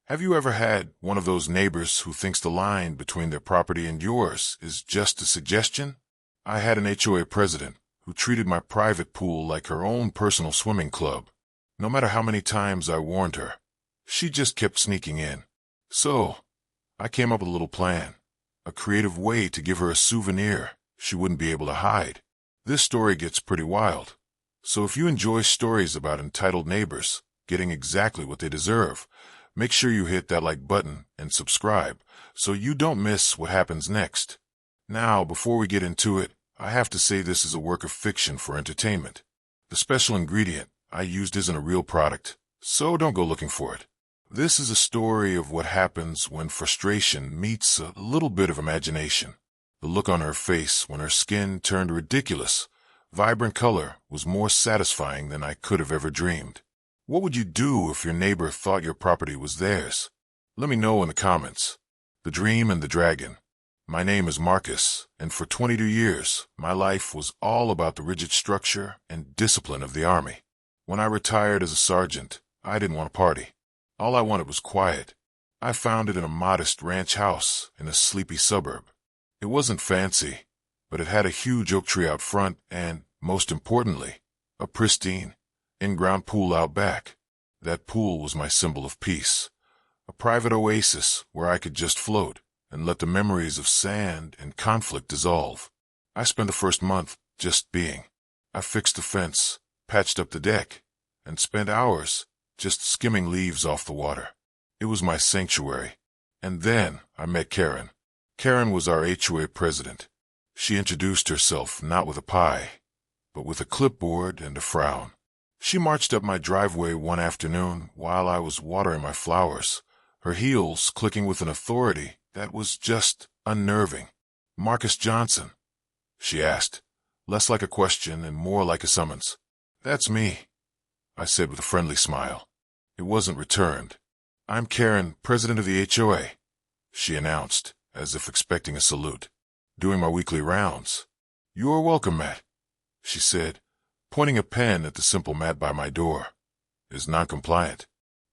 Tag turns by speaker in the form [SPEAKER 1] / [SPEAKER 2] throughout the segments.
[SPEAKER 1] Have you ever had one of those neighbors who thinks the line between their property and yours is just a suggestion? I had an HOA president who treated my private pool like her own personal swimming club. No matter how many times I warned her, she just kept sneaking in. So, I came up with a little plan, a creative way to give her a souvenir she wouldn't be able to hide. This story gets pretty wild. So if you enjoy stories about entitled neighbors getting exactly what they deserve, make sure you hit that like button and subscribe so you don't miss what happens next. Now, before we get into it, I have to say this is a work of fiction for entertainment. The special ingredient I used isn't a real product, so don't go looking for it. This is a story of what happens when frustration meets a little bit of imagination. The look on her face when her skin turned ridiculous, vibrant color was more satisfying than I could have ever dreamed. What would you do if your neighbor thought your property was theirs? Let me know in the comments. The Dream and the Dragon. My name is Marcus, and for 22 years, my life was all about the rigid structure and discipline of the Army. When I retired as a sergeant, I didn't want to party. All I wanted was quiet. I found it in a modest ranch house in a sleepy suburb. It wasn't fancy, but it had a huge oak tree out front and, most importantly, a pristine, in-ground pool out back. That pool was my symbol of peace, a private oasis where I could just float and let the memories of sand and conflict dissolve. I spent the first month just being. I fixed the fence, patched up the deck, and spent hours just skimming leaves off the water. It was my sanctuary. And then I met Karen. Karen was our HOA president. She introduced herself not with a pie, but with a clipboard and a frown. She marched up my driveway one afternoon while I was watering my flowers, her heels clicking with an authority that was just unnerving. "Marcus Johnson?" she asked, less like a question and more like a summons. "That's me," I said with a friendly smile. It wasn't returned. "I'm Karen, president of the HOA," she announced, as if expecting a salute. "Doing my weekly rounds." "You're welcome, Matt," she said, pointing a pen at the simple mat by my door. "Is non-compliant.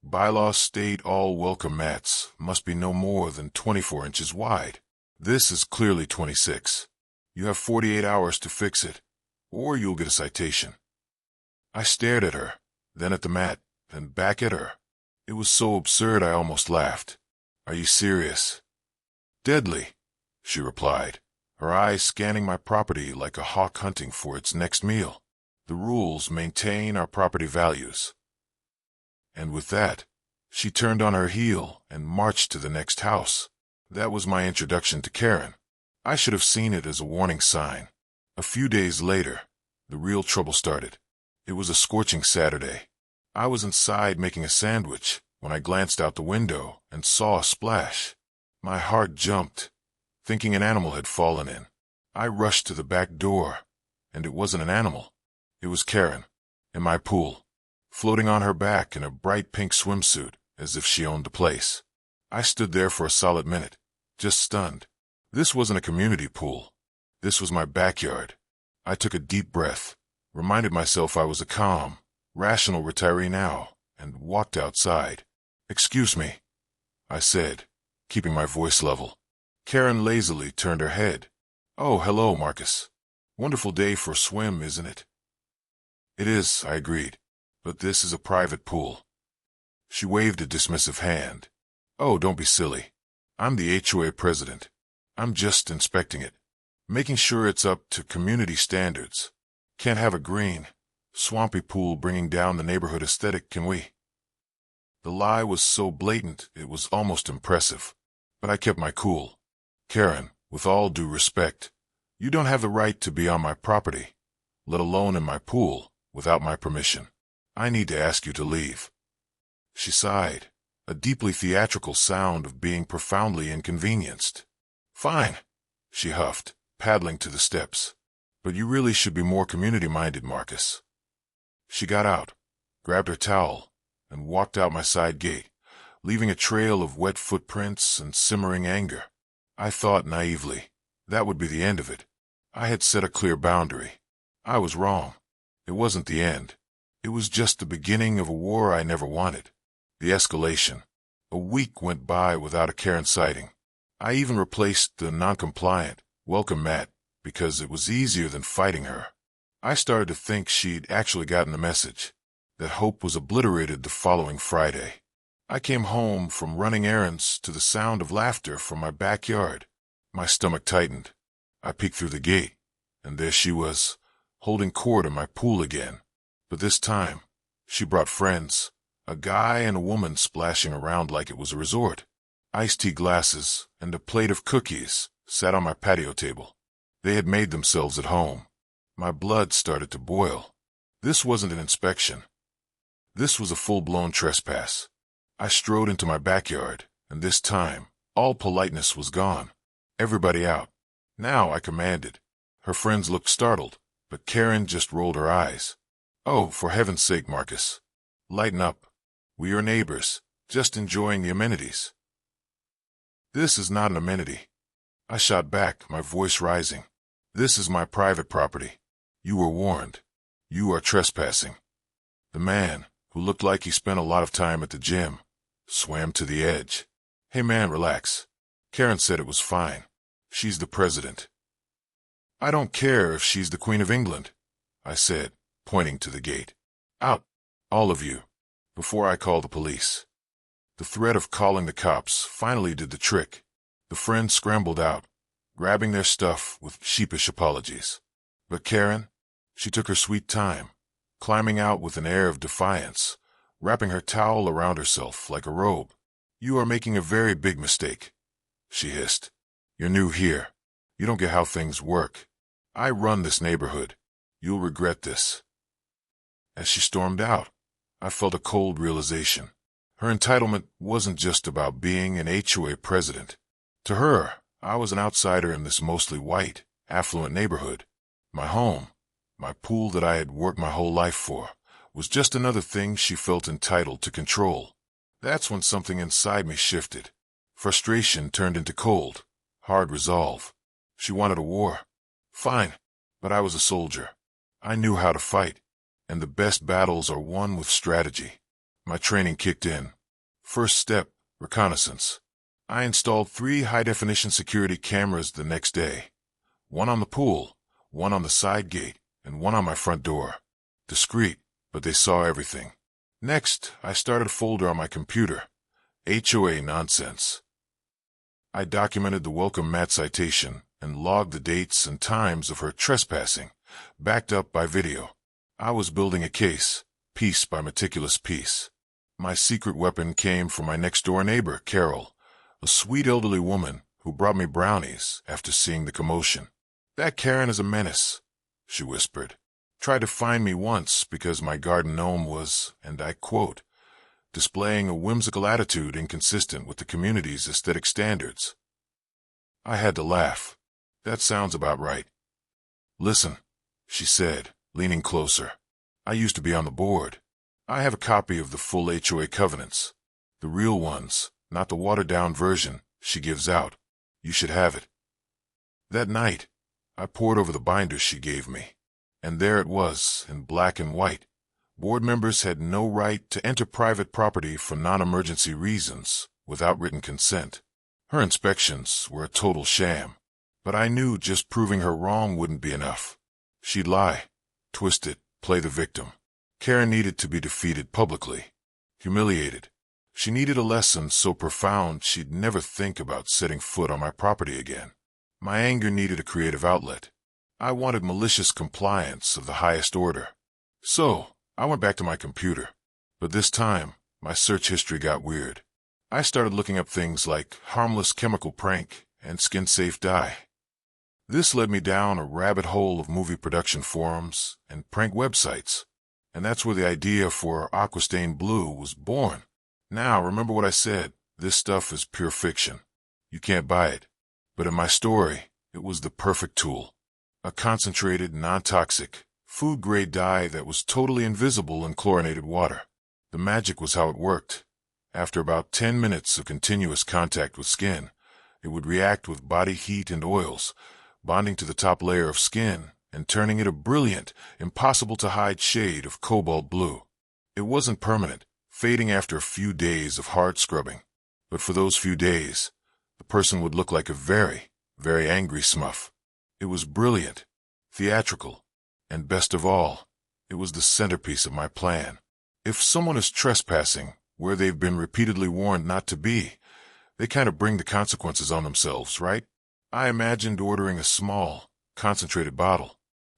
[SPEAKER 1] Bylaws state all welcome mats must be no more than 24 inches wide. This is clearly 26. You have 48 hours to fix it, or you'll get a citation." I stared at her, then at the mat, then back at her. It was so absurd I almost laughed. "Are you serious?" "Deadly," she replied, her eyes scanning my property like a hawk hunting for its next meal. "The rules maintain our property values." And with that, she turned on her heel and marched to the next house. That was my introduction to Karen. I should have seen it as a warning sign. A few days later, the real trouble started. It was a scorching Saturday. I was inside making a sandwich when I glanced out the window and saw a splash. My heart jumped, thinking an animal had fallen in. I rushed to the back door, and it wasn't an animal. It was Karen, in my pool, floating on her back in a bright pink swimsuit, as if she owned the place. I stood there for a solid minute, just stunned. This wasn't a community pool. This was my backyard. I took a deep breath, reminded myself I was a calm, rational retiree now, and walked outside. "Excuse me," I said, keeping my voice level. Karen lazily turned her head. "Oh, hello, Marcus. Wonderful day for a swim, isn't it?" "It is," I agreed, "but this is a private pool." She waved a dismissive hand. "Oh, don't be silly. I'm the HOA president. I'm just inspecting it, making sure it's up to community standards. Can't have a green, swampy pool bringing down the neighborhood aesthetic, can we?" The lie was so blatant it was almost impressive, but I kept my cool. "Karen, with all due respect, you don't have the right to be on my property, let alone in my pool, without my permission. I need to ask you to leave." She sighed, a deeply theatrical sound of being profoundly inconvenienced. "Fine," she huffed, paddling to the steps. "But you really should be more community-minded, Marcus." She got out, grabbed her towel, and walked out my side gate, leaving a trail of wet footprints and simmering anger. I thought naively, that would be the end of it. I had set a clear boundary. I was wrong. It wasn't the end. It was just the beginning of a war I never wanted. The escalation. A week went by without a Karen sighting. I even replaced the non-compliant welcome mat because it was easier than fighting her. I started to think she'd actually gotten the message. That hope was obliterated the following Friday. I came home from running errands to the sound of laughter from my backyard. My stomach tightened. I peeked through the gate, and there she was, holding court in my pool again. But this time, she brought friends, a guy and a woman splashing around like it was a resort. Iced tea glasses and a plate of cookies sat on my patio table. They had made themselves at home. My blood started to boil. This wasn't an inspection. This was a full-blown trespass. I strode into my backyard, and this time, all politeness was gone. Everybody out. Now I commanded. Her friends looked startled, but Karen just rolled her eyes. Oh, for heaven's sake, Marcus. Lighten up. We are neighbors, just enjoying the amenities. This is not an amenity. I shot back, my voice rising. This is my private property. You were warned. You are trespassing. The man, who looked like he spent a lot of time at the gym, swam to the edge. Hey man, relax. Karen said it was fine. She's the president. I don't care if she's the Queen of England, I said, pointing to the gate. Out, all of you, before I call the police. The threat of calling the cops finally did the trick. The friends scrambled out, grabbing their stuff with sheepish apologies. But Karen, she took her sweet time, climbing out with an air of defiance, wrapping her towel around herself like a robe. You are making a very big mistake, she hissed. You're new here. You don't get how things work. I run this neighborhood. You'll regret this. As she stormed out, I felt a cold realization. Her entitlement wasn't just about being an HOA president. To her, I was an outsider in this mostly white, affluent neighborhood. My home, my pool that I had worked my whole life for, was just another thing she felt entitled to control. That's when something inside me shifted. Frustration turned into cold, hard resolve. She wanted a war. Fine, but I was a soldier. I knew how to fight, and the best battles are won with strategy. My training kicked in. First step, reconnaissance. I installed 3 high-definition security cameras the next day. One on the pool, one on the side gate, and one on my front door. Discreet, but they saw everything. Next, I started a folder on my computer. HOA nonsense. I documented the welcome mat citation and logged the dates and times of her trespassing, backed up by video. I was building a case, piece by meticulous piece. My secret weapon came from my next-door neighbor, Carol, a sweet elderly woman who brought me brownies after seeing the commotion. That Karen is a menace, she whispered. Tried to find me once because my garden gnome was, and I quote, displaying a whimsical attitude inconsistent with the community's aesthetic standards. I had to laugh. That sounds about right. Listen, she said, leaning closer. I used to be on the board. I have a copy of the full HOA covenants. The real ones, not the watered-down version she gives out. You should have it. That night, I pored over the binder she gave me, and there it was, in black and white. Board members had no right to enter private property for non-emergency reasons without written consent. Her inspections were a total sham, but I knew just proving her wrong wouldn't be enough. She'd lie, twist it, play the victim. Karen needed to be defeated publicly, humiliated. She needed a lesson so profound she'd never think about setting foot on my property again. My anger needed a creative outlet. I wanted malicious compliance of the highest order. So, I went back to my computer. But this time, my search history got weird. I started looking up things like harmless chemical prank and skin-safe dye. This led me down a rabbit hole of movie production forums and prank websites. And that's where the idea for Aquastain Blue was born. Now, remember what I said. This stuff is pure fiction. You can't buy it. But in my story, it was the perfect tool. A concentrated, non-toxic, food-grade dye that was totally invisible in chlorinated water. The magic was how it worked. After about 10 minutes of continuous contact with skin, it would react with body heat and oils, bonding to the top layer of skin and turning it a brilliant, impossible-to-hide shade of cobalt blue. It wasn't permanent, fading after a few days of hard scrubbing. But for those few days, the person would look like a very, very angry Smurf. It was brilliant, theatrical, and best of all, it was the centerpiece of my plan. If someone is trespassing where they've been repeatedly warned not to be, they kind of bring the consequences on themselves, right? I imagined ordering a small, concentrated bottle.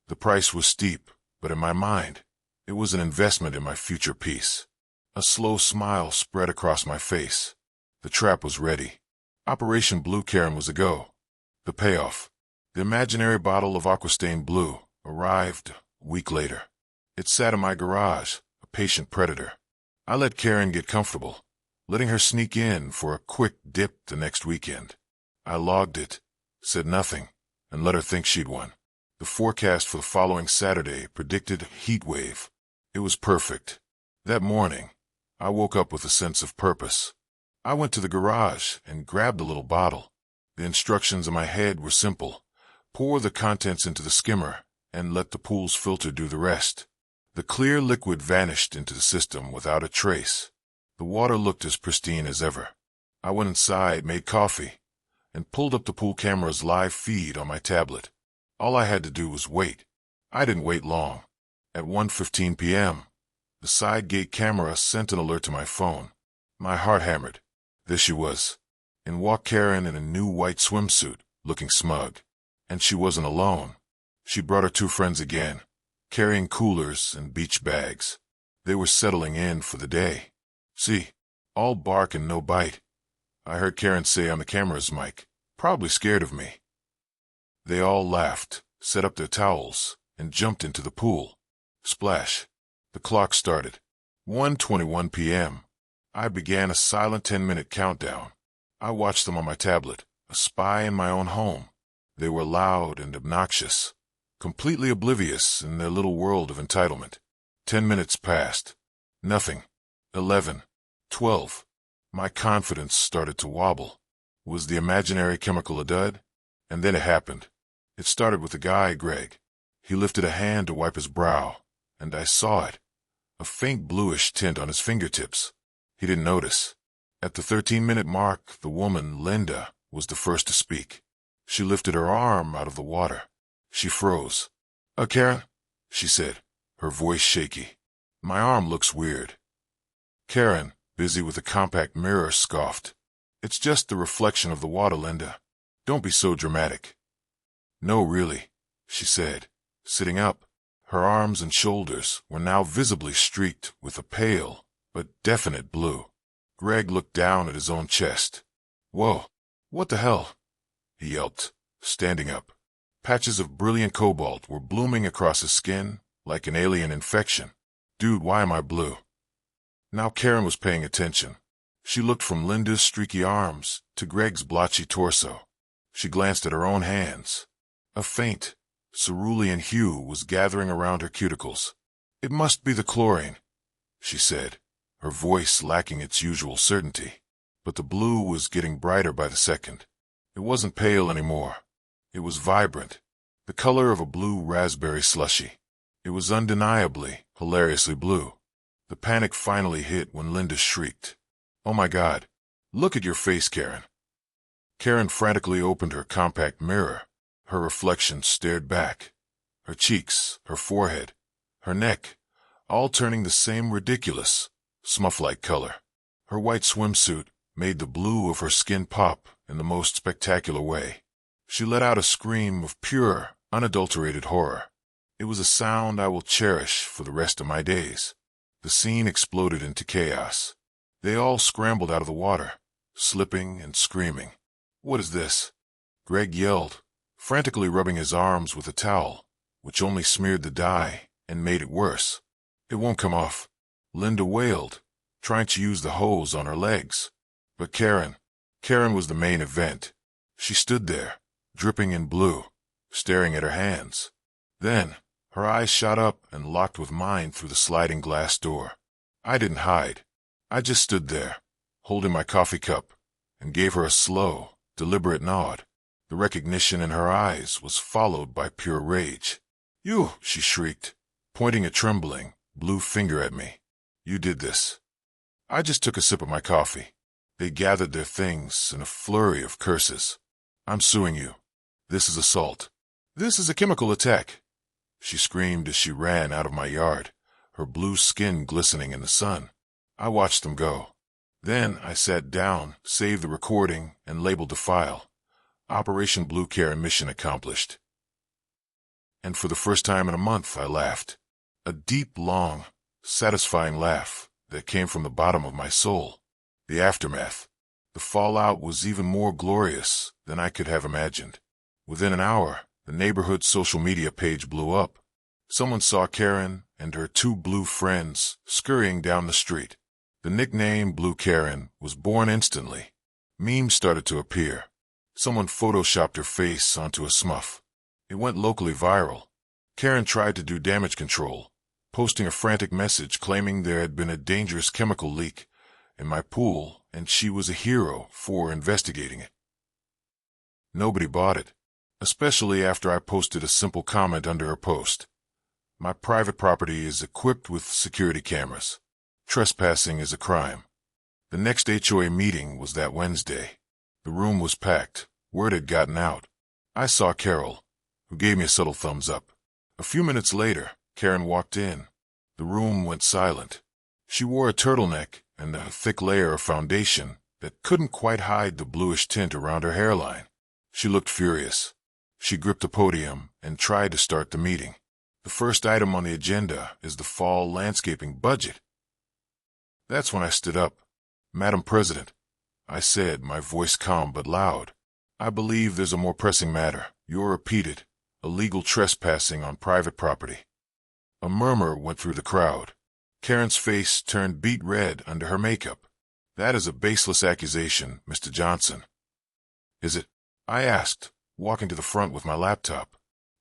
[SPEAKER 1] The price was steep, but in my mind, it was an investment in my future peace. A slow smile spread across my face. The trap was ready. Operation Blue Karen was a go. The payoff. The imaginary bottle of Aquastain Blue arrived a week later. It sat in my garage, a patient predator. I let Karen get comfortable, letting her sneak in for a quick dip the next weekend. I logged it, said nothing, and let her think she'd won. The forecast for the following Saturday predicted a heat wave. It was perfect. That morning, I woke up with a sense of purpose. I went to the garage and grabbed the little bottle. The instructions in my head were simple. Pour the contents into the skimmer and let the pool's filter do the rest. The clear liquid vanished into the system without a trace. The water looked as pristine as ever. I went inside, made coffee, and pulled up the pool camera's live feed on my tablet. All I had to do was wait. I didn't wait long. At 1:15 p.m., the side gate camera sent an alert to my phone. My heart hammered. There she was. In walked Karen in a new white swimsuit, looking smug. And she wasn't alone. She brought her two friends again, carrying coolers and beach bags. They were settling in for the day. See, all bark and no bite. I heard Karen say on the camera's mic, probably scared of me. They all laughed, set up their towels, and jumped into the pool. Splash. The clock started. 1:21 p.m. I began a silent 10-minute countdown. I watched them on my tablet, a spy in my own home. They were loud and obnoxious, completely oblivious in their little world of entitlement. 10 minutes passed. Nothing. 11. 12. My confidence started to wobble. Was the imaginary chemical a dud? And then it happened. It started with the guy, Greg. He lifted a hand to wipe his brow, and I saw it. A faint bluish tint on his fingertips. He didn't notice. At the 13-minute mark, the woman, Linda, was the first to speak. She lifted her arm out of the water. She froze. Karen, she said, her voice shaky. My arm looks weird. Karen, busy with a compact mirror, scoffed. It's just the reflection of the water, Linda. Don't be so dramatic. No, really, she said, sitting up. Her arms and shoulders were now visibly streaked with a pale but definite blue. Greg looked down at his own chest. Whoa, what the hell? He yelped, standing up. Patches of brilliant cobalt were blooming across his skin like an alien infection. Dude, why am I blue? Now Karen was paying attention. She looked from Linda's streaky arms to Greg's blotchy torso. She glanced at her own hands. A faint, cerulean hue was gathering around her cuticles. It must be the chlorine, she said, her voice lacking its usual certainty. But the blue was getting brighter by the second. It wasn't pale anymore. It was vibrant, the color of a blue raspberry slushy. It was undeniably, hilariously blue. The panic finally hit when Linda shrieked. Oh my God, look at your face, Karen. Karen frantically opened her compact mirror. Her reflection stared back. Her cheeks, her forehead, her neck, all turning the same ridiculous, Smurf-like color. Her white swimsuit made the blue of her skin pop in the most spectacular way. She let out a scream of pure, unadulterated horror. It was a sound I will cherish for the rest of my days. The scene exploded into chaos. They all scrambled out of the water, slipping and screaming. What is this? Greg yelled, frantically rubbing his arms with a towel, which only smeared the dye and made it worse. It won't come off. Linda wailed, trying to use the hose on her legs. But Karen was the main event. She stood there, dripping in blue, staring at her hands. Then, her eyes shot up and locked with mine through the sliding glass door. I didn't hide. I just stood there, holding my coffee cup, and gave her a slow, deliberate nod. The recognition in her eyes was followed by pure rage. You, she shrieked, pointing a trembling, blue finger at me. You did this. I just took a sip of my coffee. They gathered their things in a flurry of curses. "I'm suing you. This is assault. This is a chemical attack," she screamed as she ran out of my yard, her blue skin glistening in the sun. I watched them go. Then I sat down, saved the recording, and labeled the file. Operation Blue Karen mission accomplished. And for the first time in a month, I laughed. A deep, long, satisfying laugh that came from the bottom of my soul. The aftermath. The fallout was even more glorious than I could have imagined. Within an hour, the neighborhood social media page blew up. Someone saw Karen and her two blue friends scurrying down the street. The nickname Blue Karen was born instantly. Memes started to appear. Someone photoshopped her face onto a smuff. It went locally viral. Karen tried to do damage control, posting a frantic message claiming there had been a dangerous chemical leak in my pool and she was a hero for investigating it. Nobody bought it, especially after I posted a simple comment under her post. My private property is equipped with security cameras. Trespassing is a crime. The next HOA meeting was that Wednesday. The room was packed. Word had gotten out. I saw Carol, who gave me a subtle thumbs up. A few minutes later, Karen walked in. The room went silent. She wore a turtleneck and a thick layer of foundation that couldn't quite hide the bluish tint around her hairline. She looked furious. She gripped the podium and tried to start the meeting. The first item on the agenda is the fall landscaping budget. That's when I stood up. "Madam President," I said, my voice calm but loud, "I believe there's a more pressing matter. Your repeated, illegal trespassing on private property." A murmur went through the crowd. Karen's face turned beet red under her makeup. "That is a baseless accusation, Mr. Johnson." "Is it?" I asked, walking to the front with my laptop.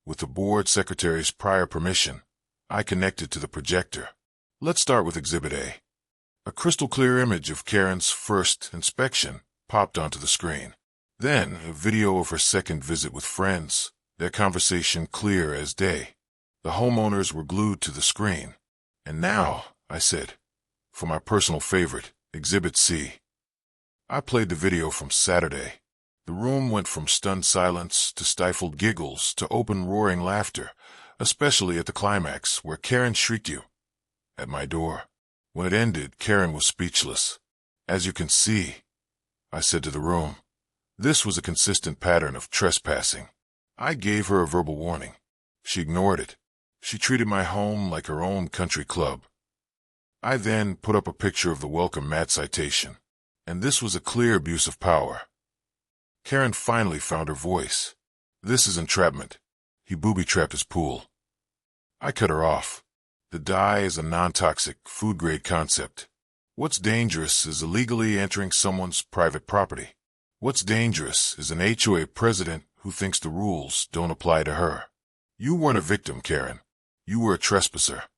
[SPEAKER 1] With the board secretary's prior permission, I connected to the projector. Let's start with Exhibit A. A crystal-clear image of Karen's first inspection popped onto the screen. Then, a video of her second visit with friends, their conversation clear as day. The homeowners were glued to the screen. "And now," I said, "for my personal favorite, Exhibit C." I played the video from Saturday. The room went from stunned silence to stifled giggles to open roaring laughter, especially at the climax where Karen shrieked "You!" at my door. When it ended, Karen was speechless. "As you can see," I said to the room, "this was a consistent pattern of trespassing." I gave her a verbal warning. She ignored it. She treated my home like her own country club. I then put up a picture of the welcome mat citation, and this was a clear abuse of power. Karen finally found her voice. "This is entrapment. He booby-trapped his pool." I cut her off. The dye is a non-toxic, food-grade concept. What's dangerous is illegally entering someone's private property. What's dangerous is an HOA president who thinks the rules don't apply to her. You weren't a victim, Karen. You were a trespasser.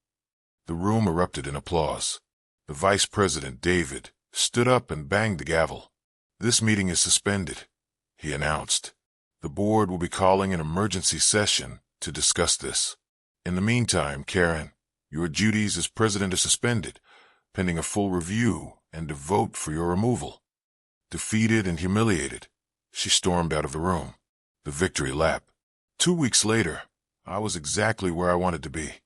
[SPEAKER 1] The room erupted in applause. The vice president, David, stood up and banged the gavel. "This meeting is suspended," he announced. "The board will be calling an emergency session to discuss this. In the meantime, Karen, your duties as president are suspended, pending a full review and a vote for your removal." Defeated and humiliated, she stormed out of the room. The victory lap. 2 weeks later, I was exactly where I wanted to be,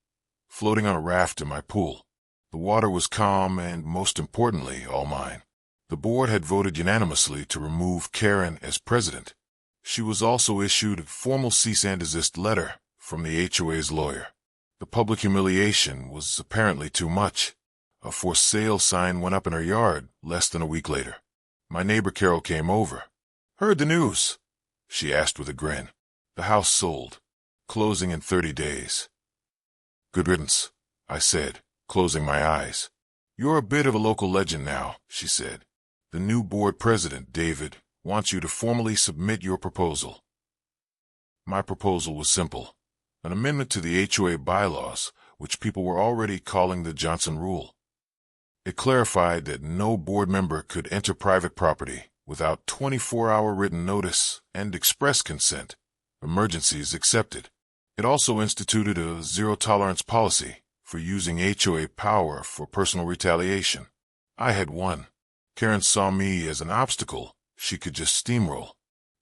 [SPEAKER 1] floating on a raft in my pool. The water was calm and, most importantly, all mine. The board had voted unanimously to remove Karen as president. She was also issued a formal cease and desist letter from the HOA's lawyer. The public humiliation was apparently too much. A for sale sign went up in her yard less than a week later. My neighbor Carol came over. "Heard the news?" she asked with a grin. "The house sold, closing in 30 days. "Good riddance," I said, closing my eyes. "You're a bit of a local legend now," she said. "The new board president, David, wants you to formally submit your proposal." My proposal was simple. An amendment to the HOA bylaws, which people were already calling the Johnson Rule. It clarified that no board member could enter private property without 24-hour written notice and express consent, emergencies excepted. It also instituted a zero-tolerance policy for using HOA power for personal retaliation. I had won. Karen saw me as an obstacle she could just steamroll.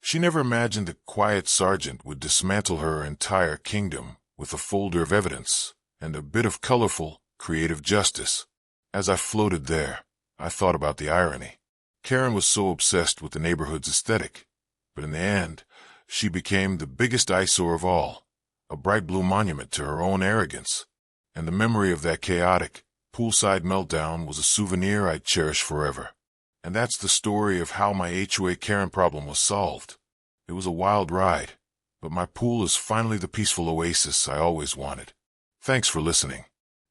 [SPEAKER 1] She never imagined the quiet sergeant would dismantle her entire kingdom with a folder of evidence and a bit of colorful, creative justice. As I floated there, I thought about the irony. Karen was so obsessed with the neighborhood's aesthetic, but in the end, she became the biggest eyesore of all, a bright blue monument to her own arrogance. And the memory of that chaotic, poolside meltdown was a souvenir I'd cherish forever. And that's the story of how my HOA Karen problem was solved. It was a wild ride, but my pool is finally the peaceful oasis I always wanted. Thanks for listening.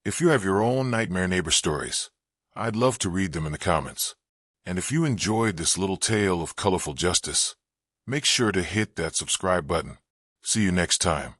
[SPEAKER 1] If you have your own nightmare neighbor stories, I'd love to read them in the comments. And if you enjoyed this little tale of colorful justice, make sure to hit that subscribe button. See you next time.